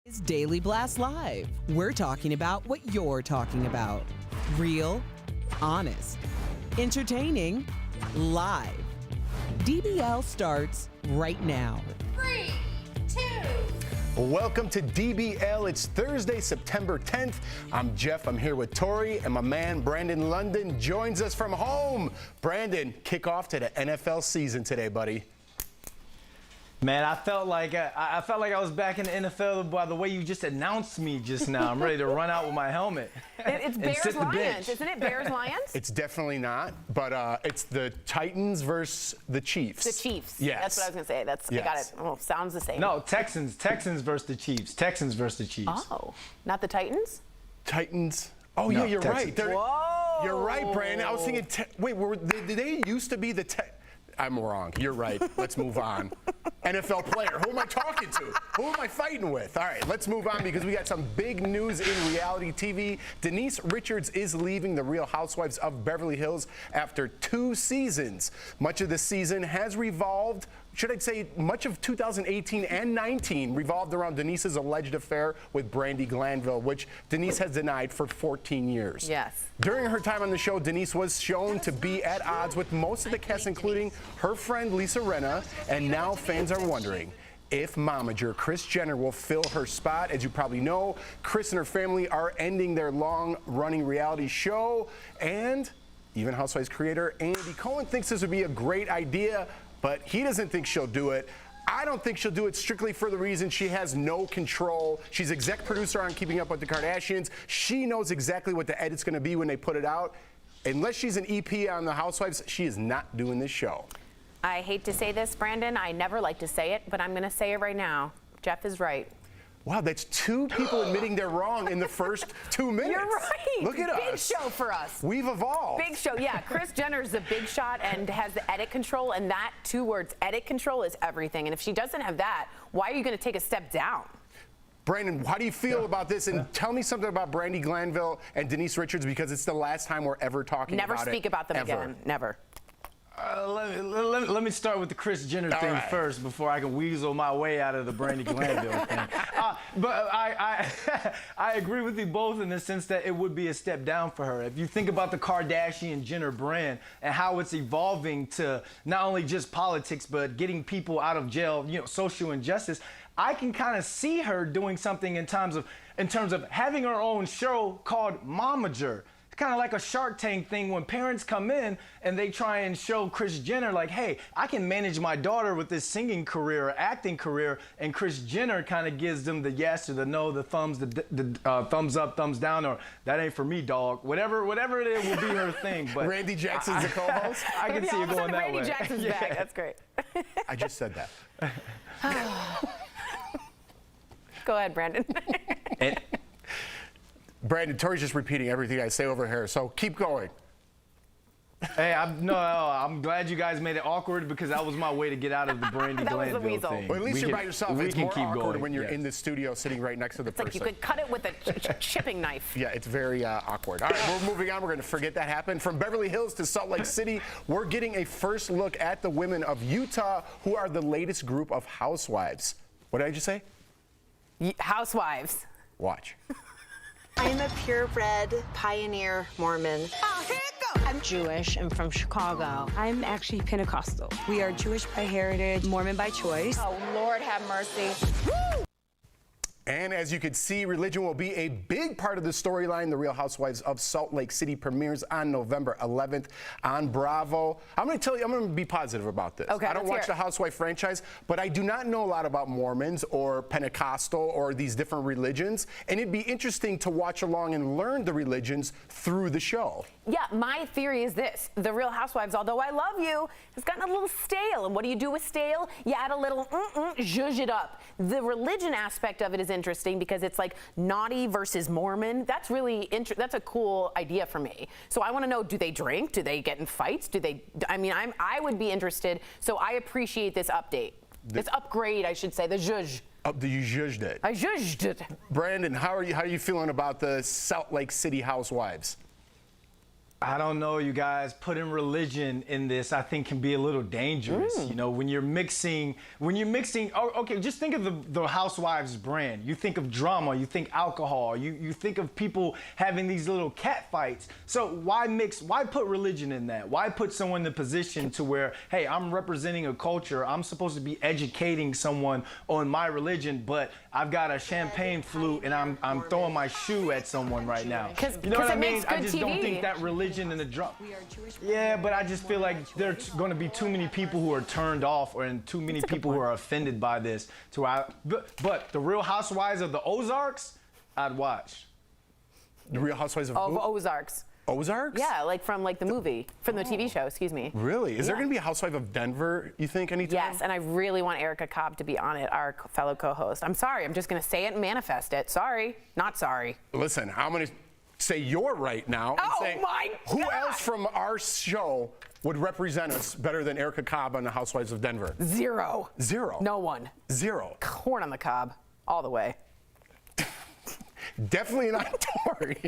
It's Daily Blast Live. We're talking about what you're talking about. Real, honest, entertaining, live. DBL starts right now. 3, 2. Welcome to DBL. It's Thursday, September 10th. I'm Jeff. I'm here with Tory, and my man Brandon London joins us from home. Brandon, kick off to the NFL season today, buddy. Man, I felt like I was back in the NFL by the way you just announced me just now. I'm ready to run out with my helmet. It's Bears-Lions, isn't it? Bears-Lions? It's definitely not, but it's the Titans versus the Chiefs. The Chiefs. Yes. That's what I was going to say. That's Yes. I got it. Oh, sounds the same. No, Texans versus the Chiefs. Texans versus the Chiefs. Oh, not the Titans? Titans. Oh, No, yeah, you're Texans. right. They're- Whoa. You're right, Brandon. I was thinking, did they used to be the I'm wrong. You're right. Let's move on. NFL player. Who am I talking to? Who am I fighting with? All right, let's move on because we got some big news in reality TV. Denise Richards is leaving the Real Housewives of Beverly Hills after 2 seasons. Much of the season has revolved, should I say, much of 2018 and 19 revolved around Denise's alleged affair with Brandi Glanville, which Denise has denied for 14 years. Yes. During her time on the show, Denise was shown to be at odds with most of the cast, including her friend Lisa Rinna, and now fans are wondering if momager Kris Jenner will fill her spot. As you probably know, Kris and her family are ending their long-running reality show, and even Housewives creator Andy Cohen thinks this would be a great idea, but he doesn't think she'll do it. I don't think she'll do it strictly for the reason she has no control. She's exec producer on Keeping Up with the Kardashians. She knows exactly what the edit's going to be when they put it out. Unless she's an EP on the Housewives, she is not doing this show. I hate to say this, Brandon. I never like to say it, but I'm going to say it right now. Jeff is right. Wow, that's 2 people admitting they're wrong in the first 2 minutes. You're right. Look at us. Big show for us. We've evolved. Big show, yeah. Kris Jenner's a big shot and has the edit control, and that 2 words, edit control, is everything. And if she doesn't have that, why are you going to take a step down? Brandon, how do you feel about this? And tell me something about Brandi Glanville and Denise Richards, because it's the last time we're ever talking about it. Never speak about them again. Never. Let me start with the Kris Jenner thing first before I can weasel my way out of the Brandi Glanville thing. But I agree with you both in the sense that it would be a step down for her. If you think about the Kardashian-Jenner brand and how it's evolving to not only just politics but getting people out of jail, social injustice, I can kind of see her doing something in terms of having her own show called Momager. Kind of like a Shark Tank thing when parents come in and they try and show Kris Jenner like, hey, I can manage my daughter with this singing career or acting career, and Kris Jenner kind of gives them the yes or the no, the thumbs, the thumbs up, thumbs down, or that ain't for me, dog. Whatever it is will be her thing. But Randy Jackson's the co-host? I can see it going that way. Randy Jackson's back. That's great. I just said that. Go ahead, Brandon. Brandon, Tory's just repeating everything I say over here, so keep going. Hey, I'm glad you guys made it awkward because that was my way to get out of the Brandi Glanville thing. Well, at least you're by yourself. It's more awkward when you're in the studio sitting right next to the person. It's like you could cut it with a chipping knife. Yeah, it's very awkward. All right, we're moving on. We're going to forget that happened. From Beverly Hills to Salt Lake City, we're getting a first look at the women of Utah, who are the latest group of housewives. What did I just say? Housewives. Watch. I'm a purebred pioneer Mormon. Oh, here it goes. I'm Jewish. I'm from Chicago. I'm actually Pentecostal. We are Jewish by heritage, Mormon by choice. Oh, Lord have mercy. Woo! And as you can see, religion will be a big part of the storyline. The Real Housewives of Salt Lake City premieres on November 11th on Bravo. I'm going to tell you, I'm going to be positive about this. Okay, I don't watch the Housewife franchise, but I do not know a lot about Mormons or Pentecostal or these different religions. And it'd be interesting to watch along and learn the religions through the show. Yeah, my theory is this. The Real Housewives, although I love you, has gotten a little stale. And what do you do with stale? You add a little zhuzh it up. The religion aspect of it is interesting because it's like naughty versus Mormon. That's really that's a cool idea for me. So I want to know, do they drink? Do they get in fights? I would be interested. So I appreciate this update. This upgrade, I should say, the zhuzh. You zhuzhed it. I zhuzhed it. Brandon, how are you feeling about the Salt Lake City Housewives? I don't know, you guys. Putting religion in this, I think, can be a little dangerous. You know, when you're mixing. Oh, okay, just think of the Housewives brand. You think of drama. You think alcohol. You think of people having these little cat fights. So why mix? Why put religion in that? Why put someone in the position to where, hey, I'm representing a culture. I'm supposed to be educating someone on my religion, but I've got a champagne flute and I'm throwing my shoe at someone right now. You know what I mean? I just don't think that religion and the drum. Yeah, but I just feel like there's going to be too many people who are turned off, and too many people who are offended by this. But the Real Housewives of the Ozarks, I'd watch. The Real Housewives of Ozarks. Ozarks? Yeah, like from the movie, from the TV show, excuse me. Really? Is there going to be a Housewife of Denver, you think, anytime? Yes, and I really want Erica Cobb to be on it, our fellow co-host. I'm sorry, I'm just going to say it and manifest it. Sorry, not sorry. Listen, I'm going to say you're right now and say, my who God. else from our show would represent us better than Erica Cobb on the Housewives of Denver? Zero. Zero. No one. Zero. Corn on the cob, all the way. Definitely not Tory.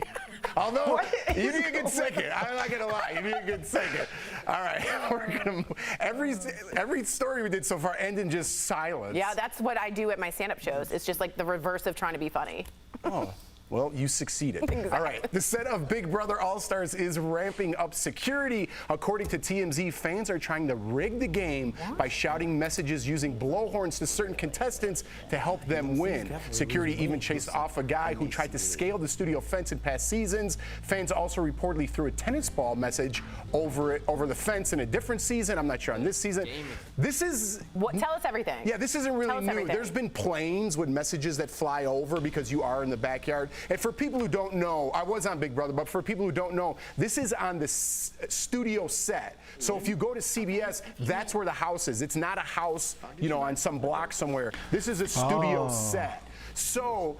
Although, you'd be a good second. I'm not going to lie. You'd be a good second. All right. We're going to every story we did so far ended in just silence. Yeah, that's what I do at my stand-up shows. It's just like the reverse of trying to be funny. Oh. Well, you succeeded. Exactly. All right. The set of Big Brother All-Stars is ramping up security. According to TMZ, fans are trying to rig the game by shouting messages using blowhorns to certain contestants to help them win. Security even chased off a guy who tried to scale the studio fence in past seasons. Fans also reportedly threw a tennis ball message over the fence in a different season. I'm not sure on this season. This is... Tell us everything. Yeah, this isn't really new. Everything. There's been planes with messages that fly over because you are in the backyard. And for people who don't know, I was on Big Brother, but for people who don't know, this is on the studio set. So if you go to CBS, that's where the house is. It's not a house, you know, on some block somewhere. This is a studio set. So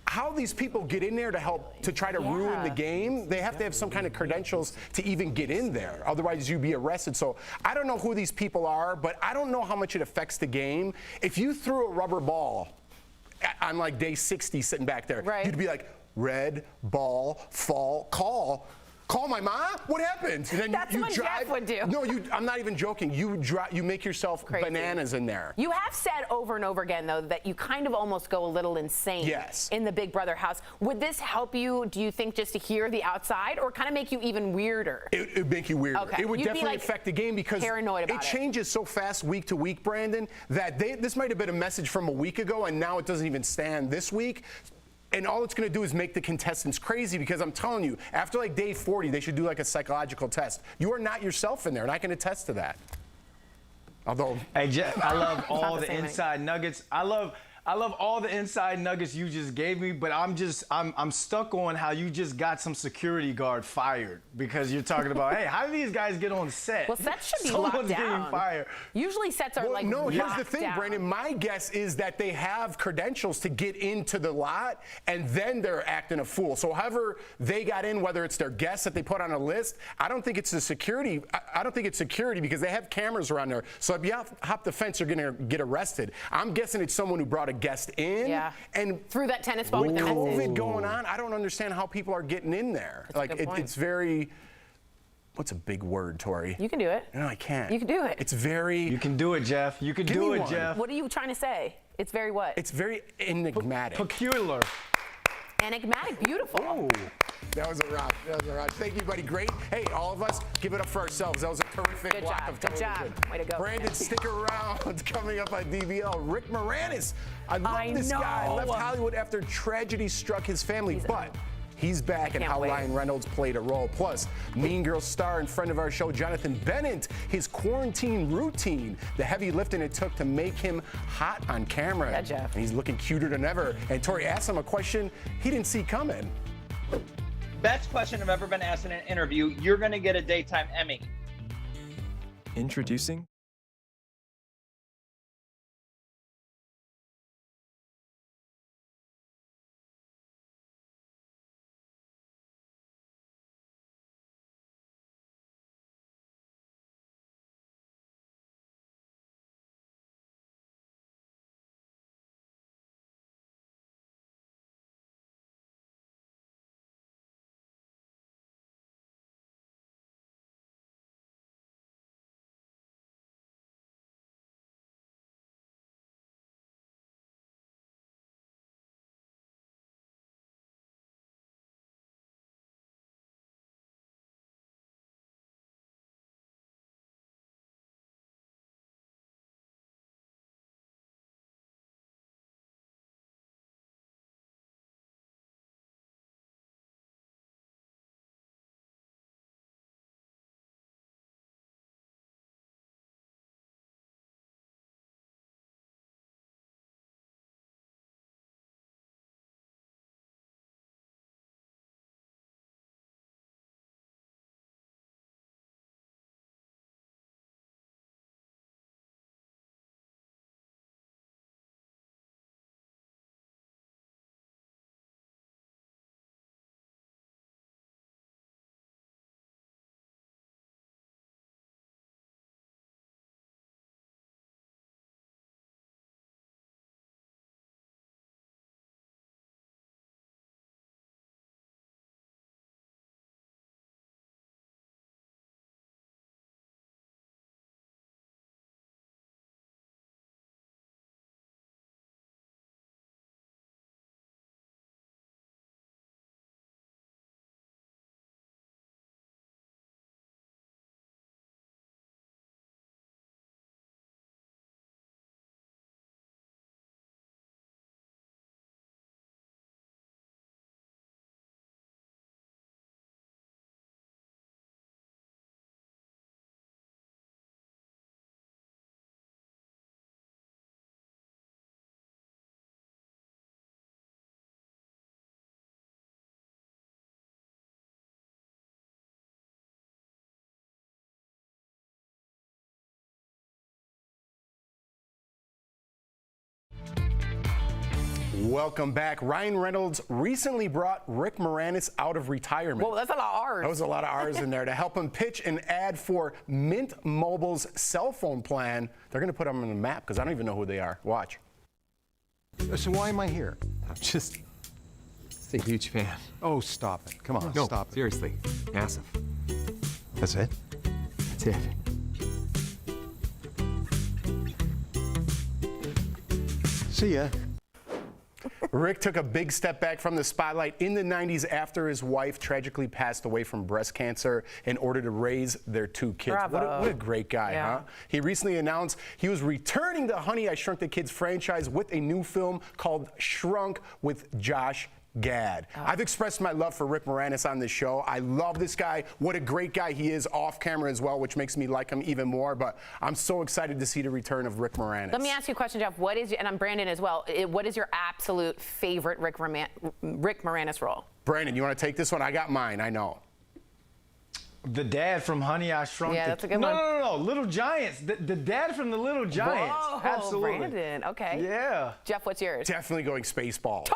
how these people get in there to help to try to ruin the game, they have to have some kind of credentials to even get in there. Otherwise, you'd be arrested. So I don't know who these people are, but I don't know how much it affects the game. If you threw a rubber ball on like day 60 sitting back there, you'd be like, red ball, fall, call my mom. What happened? And then That's you what drive. Jeff would do. No, I'm not even joking. You make yourself bananas in there. You have said over and over again, though, that you kind of almost go a little insane in the Big Brother house. Would this help you, do you think, just to hear the outside, or kind of make you even weirder? It would make you weirder. Okay. It would You'd be, definitely like, affect the game because paranoid about it changes so fast week to week, Brandon, that this might have been a message from a week ago, and now it doesn't even stand this week. And all it's going to do is make the contestants crazy, because I'm telling you, after like day 40, they should do like a psychological test. You are not yourself in there, and I can attest to that. Although, hey, Jeff, I love all the inside nuggets. I love all the inside nuggets you just gave me, but I'm stuck on how you just got some security guard fired because you're talking about, hey, how do these guys get on set? Well, sets should be Someone's locked down. getting fired. Usually sets are like no, here's the locked thing, down. Brandon. My guess is that they have credentials to get into the lot, and then they're acting a fool. So however they got in, whether it's their guests that they put on a list, I don't think it's the security. I don't think it's security because they have cameras around there. So if you hop the fence, you're going to get arrested. I'm guessing it's someone who brought a guest in. Yeah. And threw that tennis ball with the COVID message. going on, I don't understand how people are getting in there. That's a good point. It's very. What's a big word, Tory? You can do it. No, I can't. You can do it. It's very. You can do it, Jeff. You can do it, Jeff. What are you trying to say? It's very what? It's very enigmatic. Peculiar. Enigmatic, beautiful. Ooh. That was a rock. That was a rock. Thank you, buddy. Great. Hey, all of us, give it up for ourselves. That was a terrific Good block job. of Good television. job. Way to go. Brandon, stick around. Coming up on DBL, Rick Moranis. I love this guy. Left Hollywood after tragedy struck his family, but he's back, and how Ryan Reynolds played a role. Plus, Mean Girls star and friend of our show, Jonathan Bennett, his quarantine routine, the heavy lifting it took to make him hot on camera. Yeah, Jeff. And he's looking cuter than ever. And Tory asked him a question he didn't see coming. Best question I've ever been asked in an interview. You're going to get a Daytime Emmy. Introducing Welcome back. Ryan Reynolds recently brought Rick Moranis out of retirement. Whoa, that's a lot of R's. That was a lot of R's in there to help him pitch an ad for Mint Mobile's cell phone plan. They're going to put them on the map because I don't even know who they are. Watch. So why am I here? I'm just a huge fan. Oh, stop it. Come on, No, stop it. seriously. Massive. That's it? That's it. See ya. Rick took a big step back from the spotlight in the 90s after his wife tragically passed away from breast cancer in order to raise their 2 kids. Bravo. What a great guy, Yeah. huh? He recently announced he was returning the Honey, I Shrunk the Kids franchise with a new film called Shrunk with Josh Gad. I've expressed my love for Rick Moranis on this show. I love this guy. What a great guy he is off camera as well, which makes me like him even more. But I'm so excited to see the return of Rick Moranis. Let me ask you a question, Jeff. And I'm Brandon as well. What is your absolute favorite Rick Moranis role? Brandon, you want to take this one? I got mine. I know. The dad from Honey, I Shrunk Yeah, the that's a good no, one. No, Little Giants. The dad from the Little Giants. Whoa, Absolutely. Brandon. Okay. Yeah. Jeff, what's yours? Definitely going Spaceballs. Totally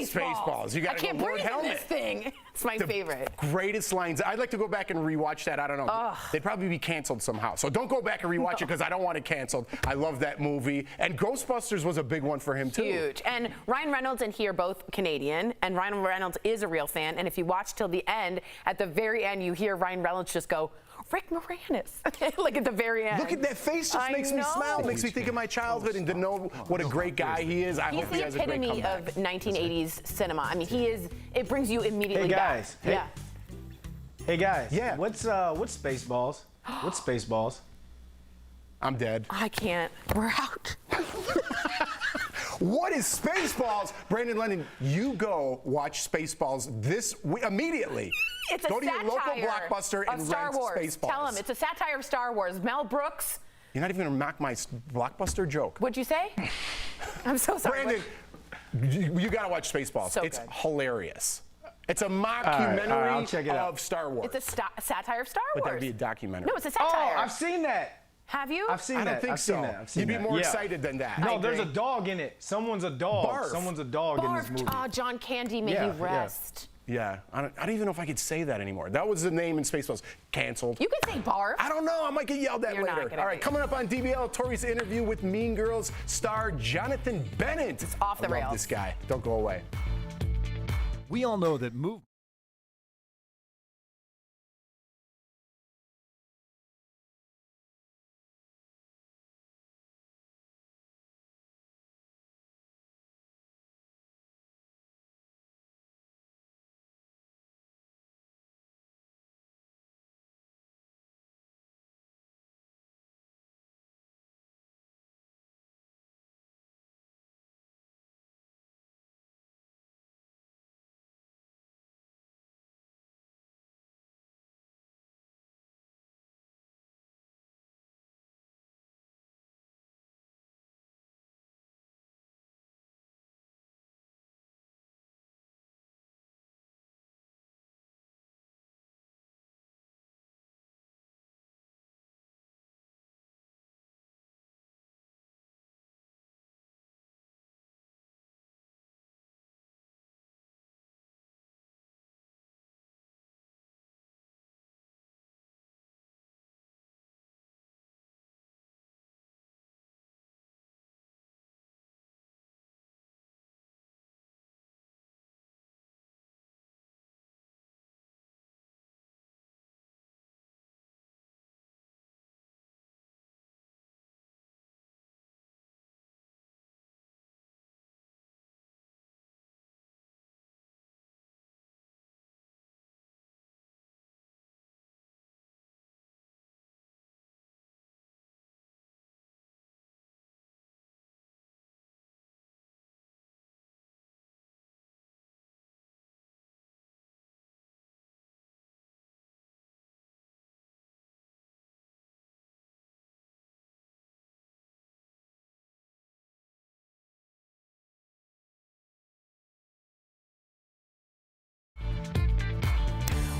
Spaceballs. Spaceballs. You gotta I can't go Lord breathe in Helmet. this thing. It's my favorite. Greatest lines. I'd like to go back and rewatch that. I don't know. They'd probably be canceled somehow. So don't go back and rewatch it because I don't want it canceled. I love that movie. And Ghostbusters was a big one for him too. Huge. And Ryan Reynolds and he are both Canadian, and Ryan Reynolds is a real fan. And if you watch till the end, at the very end, you hear Ryan Reynolds just go, Rick Moranis, like at the very end. Look at that face, just I makes me know. smile, makes me think of my childhood and to know what a great guy he is. I He's hope he the has a great epitome comeback. of 1980s cinema. I mean, he is. It brings you immediately Hey guys. back. Yeah. Hey guys. Yeah. What's Spaceballs? What's Spaceballs? I'm dead. I can't. We're out. What is Spaceballs? Brandon Lennon, you go watch Spaceballs immediately. It's a go to your local satire Blockbuster of and Star rent Wars. Spaceballs. Tell him it's a satire of Star Wars. Mel Brooks. You're not even gonna mock my Blockbuster joke. What'd you say? I'm so sorry. Brandon, you gotta watch Spaceballs. So it's good. hilarious. It's a all right, mockumentary I'll check it out. of Star Wars. It's a satire of Star But Wars. that'd be a documentary. No, it's a Oh, satire. I've seen that. Have you? I've seen I that. don't think I've so. Seen that. I've seen You'd be that. more Yeah. excited than that. No, I there's a agree. dog in it. Someone's a dog. Barf. Someone's a dog in this movie. Oh, John Candy, may Yeah, he yeah. rest. Yeah, I don't even know if I could say that anymore. That was the name in Spaceballs. Canceled. You can say barf. I don't know. I might get yelled at You're not later. gonna All right, be. coming up on DBL, Tory's interview with Mean Girls star Jonathan Bennett. It's off the I love rails. this guy. Don't go away. We all know that movement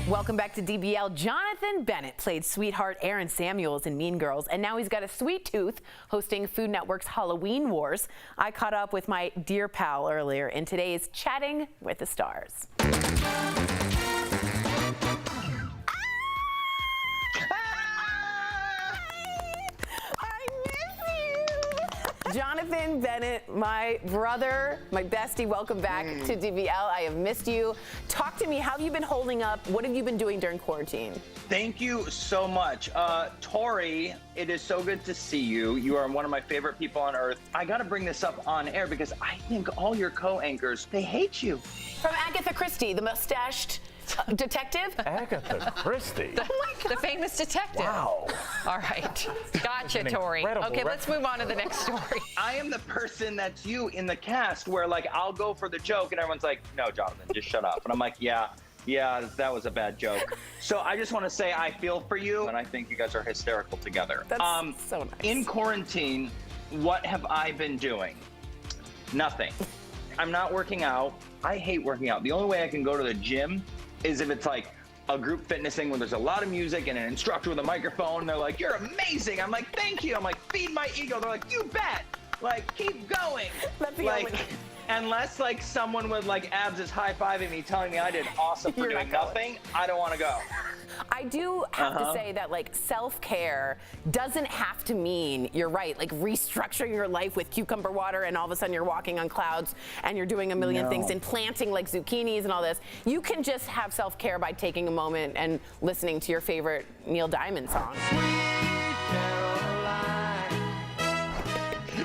Welcome back to DBL. Jonathan Bennett played sweetheart Aaron Samuels in Mean Girls, and now he's got a sweet tooth hosting Food Network's Halloween Wars. I caught up with my dear pal earlier in today's Chatting with the Stars. Jonathan Bennett, my brother, my bestie, welcome back to DBL. I have missed you. Talk to me. How have you been holding up? What have you been doing during quarantine? Thank you so much. Tory, it is so good to see you. You are one of my favorite people on earth. I got to bring this up on air because I think all your co-anchors, they hate you. From Agatha Christie, the mustached detective. Agatha Christie. The famous detective. Wow. All right. Gotcha, Tory. Okay, let's move on to the next story. I am the person that's you in the cast where, like, I'll go for the joke and everyone's like, no, Jonathan, just shut up. And I'm like, yeah, that was a bad joke. So I just want to say I feel for you, and I think you guys are hysterical together. That's so nice. In quarantine, what have I been doing? Nothing. I'm not working out. I hate working out. The only way I can go to the gym is if it's like a group fitness thing where there's a lot of music and an instructor with a microphone and they're like, you're amazing. I'm like, thank you. I'm like, feed my ego. They're like, you bet. Like, keep going. That's the like, only... Unless like someone with like abs is high-fiving me telling me I did awesome for doing nothing, I don't want to go. I do have to say that like self-care doesn't have to mean, you're right, like restructuring your life with cucumber water and all of a sudden you're walking on clouds and you're doing a million things and planting like zucchinis and all this. You can just have self-care by taking a moment and listening to your favorite Neil Diamond song.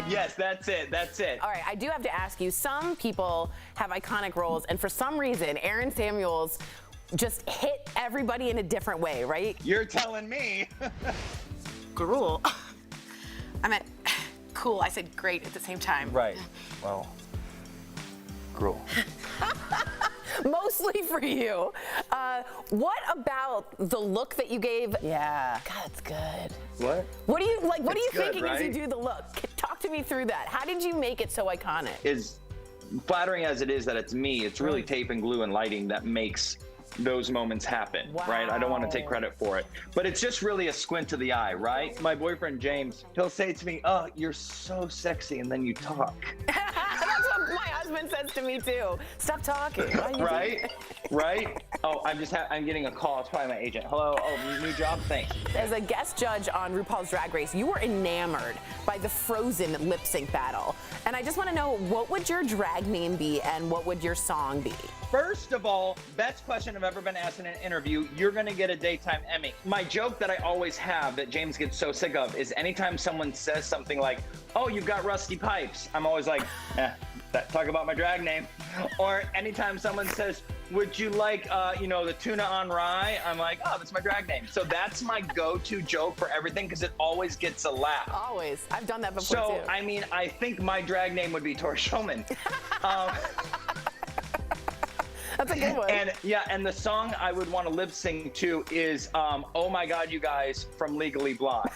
Yes, that's it. That's it. All right, I do have to ask you, some people have iconic roles, and for some reason, Aaron Samuels just hit everybody in a different way, right? You're telling me. Gruel. I meant cool. I said great at the same time. Right. Well, gruel. Mostly for you. What about the look that you gave? Yeah. God, it's good. What? What are you like? What are you It's good, thinking as you right? do the look? Talk to me through that. How did you make it so iconic? As flattering as it is that it's me, it's really tape and glue and lighting that makes those moments happen, right? I don't want to take credit for it, but it's just really a squint to the eye, right? My boyfriend James, he'll say to me, oh, you're so sexy, and then you talk. That's what my husband says to me too. Stop talking. Right? Right? Oh, I'm getting a call. It's probably my agent. Hello. Oh, new job. Thanks. As a guest judge on RuPaul's Drag Race, you were enamored by the Frozen lip sync battle. And I just want to know, what would your drag name be and what would your song be? First of all, best question I've ever been asked in an interview, you're gonna get a daytime Emmy. My joke that I always have that James gets so sick of is anytime someone says something like, oh, you've got rusty pipes, I'm always like, talk about my drag name. Or anytime someone says, would you like, the tuna on rye? I'm like, oh, that's my drag name. So that's my go-to joke for everything because it always gets a laugh. Always. I've done that before So, too. I mean, I think my drag name would be Tory Shulman. That's a good one. And the song I would want to lip sync to is Oh My God, You Guys from Legally Blonde.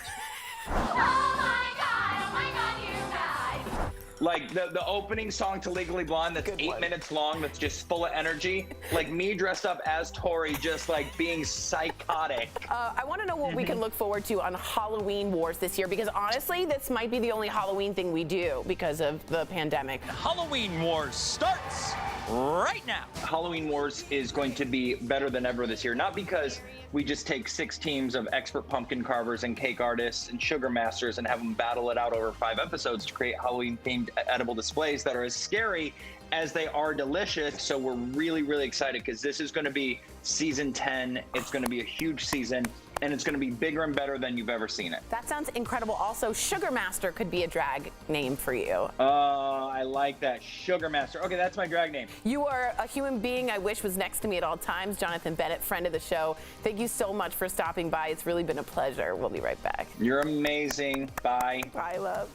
Oh my God, you guys. Like the opening song to Legally Blonde that's 8 minutes long, that's just full of energy. Like me dressed up as Tory, just like being psychotic. I want to know what we can look forward to on Halloween Wars this year, because honestly, this might be the only Halloween thing we do because of the pandemic. Halloween Wars starts right now. Halloween Wars is going to be better than ever this year, not because we just take 6 teams of expert pumpkin carvers and cake artists and sugar masters and have them battle it out over 5 episodes to create Halloween-themed edible displays that are as scary as they are delicious. So we're really, really excited because this is going to be season 10. It's going to be a huge season, and it's going to be bigger and better than you've ever seen it. That sounds incredible. Also, Sugar Master could be a drag name for you. Oh, I like that. Sugar Master. Okay, that's my drag name. You are a human being I wish was next to me at all times. Jonathan Bennett, friend of the show. Thank you so much for stopping by. It's really been a pleasure. We'll be right back. You're amazing. Bye. Bye, love.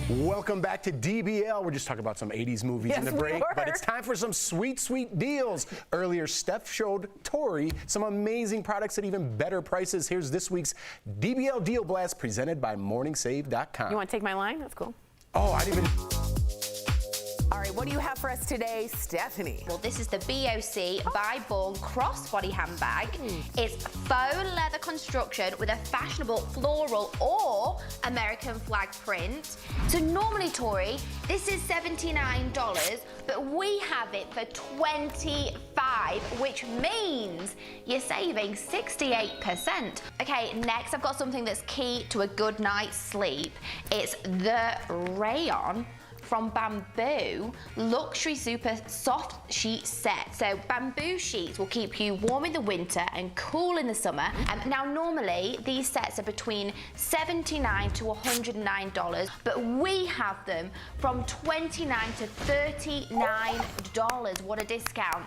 Welcome back to DBL. We're just talking about some 80s movies in the break, but it's time for some sweet, sweet deals. Earlier, Steph showed Tory some amazing products at even better prices. Here's this week's DBL Deal Blast presented by MorningSave.com. You want to take my line? That's cool. Oh, I didn't even... All right, what do you have for us today, Stephanie? Well, this is the BOC by Born crossbody handbag. It's faux leather construction with a fashionable floral or American flag print. So normally, Tory, this is $79, but we have it for $25, which means you're saving 68%. Okay, next I've got something that's key to a good night's sleep. It's the rayon from Bamboo Luxury Super Soft Sheet Set. So bamboo sheets will keep you warm in the winter and cool in the summer. Now normally these sets are between $79 to $109, but we have them from $29 to $39. What a discount.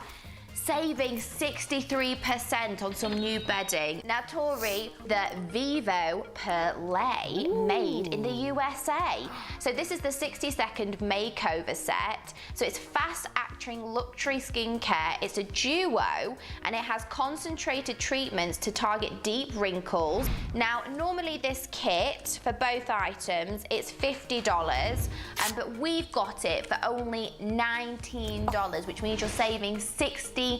Saving 63% on some new bedding. Now, Tory, the Vivo Perlay made in the USA. So this is the 60-second makeover set. So it's fast-acting luxury skincare. It's a duo, and it has concentrated treatments to target deep wrinkles. Now, normally this kit for both items, it's $50, but we've got it for only $19, which means you're saving 62%.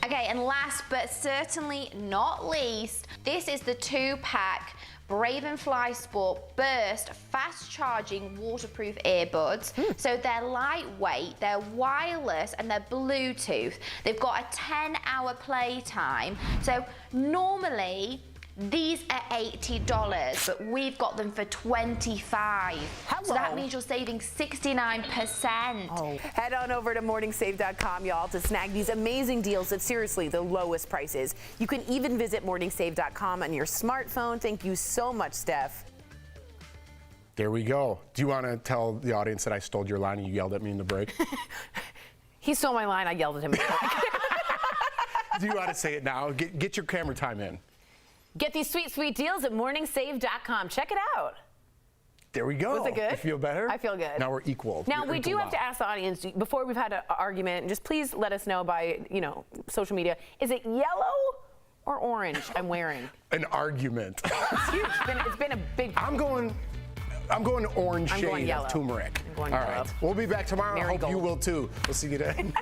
Okay, and last but certainly not least, this is the 2-pack Bravenfly Sport Burst fast charging waterproof earbuds. So they're lightweight, they're wireless, and they're Bluetooth. They've got a 10-hour playtime. So normally these are $80, but we've got them for $25. So that means you're saving 69%. Head on over to morningsave.com, y'all, to snag these amazing deals at seriously the lowest prices. You can even visit morningsave.com on your smartphone. Thank you so much, Steph. There we go. Do you want to tell the audience that I stole your line and you yelled at me in the break? He stole my line. I yelled at him. Do you want to say it now? Get your camera time in. Get these sweet, sweet deals at morningsave.com. Check it out. There we go. Was it good? You feel better? I feel good. Now we're equal. Now, we do have to ask the audience, before we've had an argument, just please let us know by, social media, is it yellow or orange I'm wearing? An argument. It's huge. It's been a big... I'm going orange shade of turmeric. I'm going All yellow. right. We'll be back tomorrow. I hope you will too. We'll see you then.